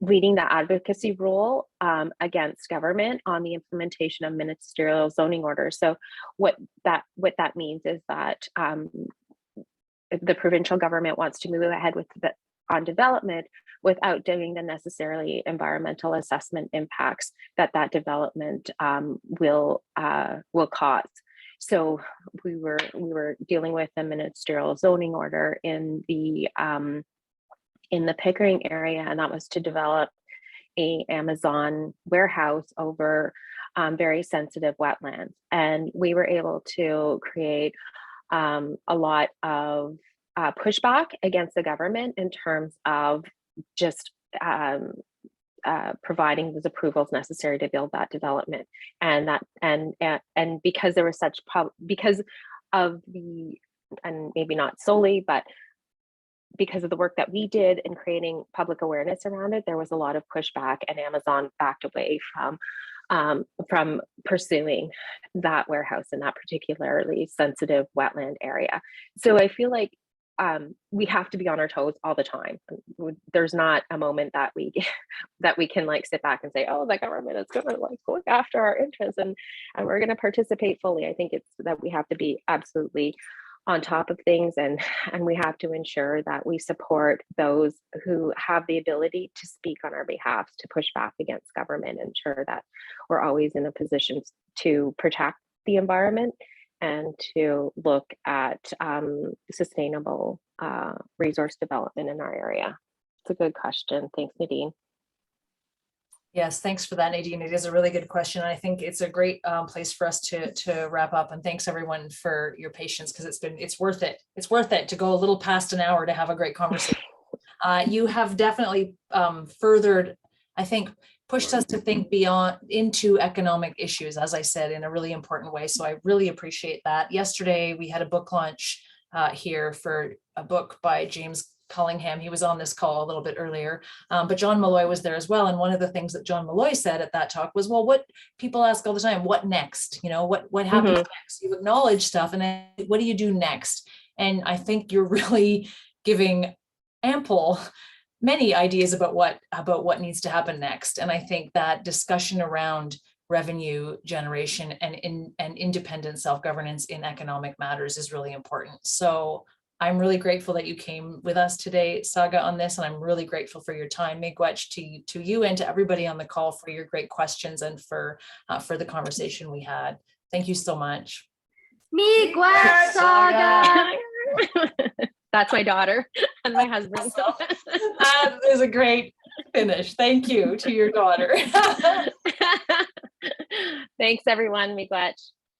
leading the advocacy role against government on the implementation of ministerial zoning orders. So what that means is that the provincial government wants to move ahead with on development without doing the necessarily environmental assessment impacts that development will cause. So we were dealing with a ministerial zoning order in the Pickering area, and that was to develop a Amazon warehouse over very sensitive wetlands. And we were able to create a lot of pushback against the government in terms of just providing those approvals necessary to build that development, and because there was such because of the, and maybe not solely, but because of the work that we did in creating public awareness around it, there was a lot of pushback, and Amazon backed away from pursuing that warehouse in that particularly sensitive wetland area. So I feel like we have to be on our toes all the time. There's not a moment that we can like sit back and say, oh, the government is going to like look after our interests and we're going to participate fully. I think it's that we have to be absolutely on top of things, and we have to ensure that we support those who have the ability to speak on our behalf, to push back against government, ensure that we're always in a position to protect the environment and to look at sustainable resource development in our area. It's a good question. Thanks, Nadine. Yes, thanks for that, Nadine. It is a really good question. I think it's a great place for us to wrap up. And thanks everyone for your patience, because it's worth it. It's worth it to go a little past an hour to have a great conversation. You have definitely furthered, I think, pushed us to think beyond into economic issues, as I said, in a really important way. So I really appreciate that. Yesterday, we had a book launch here for a book by James Cullingham. He was on this call a little bit earlier, but John Malloy was there as well. And one of the things that John Malloy said at that talk was, well, what people ask all the time, what next? You know, what happens next? You acknowledge stuff, and then what do you do next? And I think you're really giving many ideas about what needs to happen next. And I think that discussion around revenue generation and independent self-governance in economic matters is really important. So I'm really grateful that you came with us today, Saga, on this, and I'm really grateful for your time. Miigwech to you and to everybody on the call for your great questions and for the conversation we had. Thank you so much. Miigwech, Saga. That's my daughter and my husband. That is a great finish. Thank you to your daughter. Thanks, everyone. Miigwech.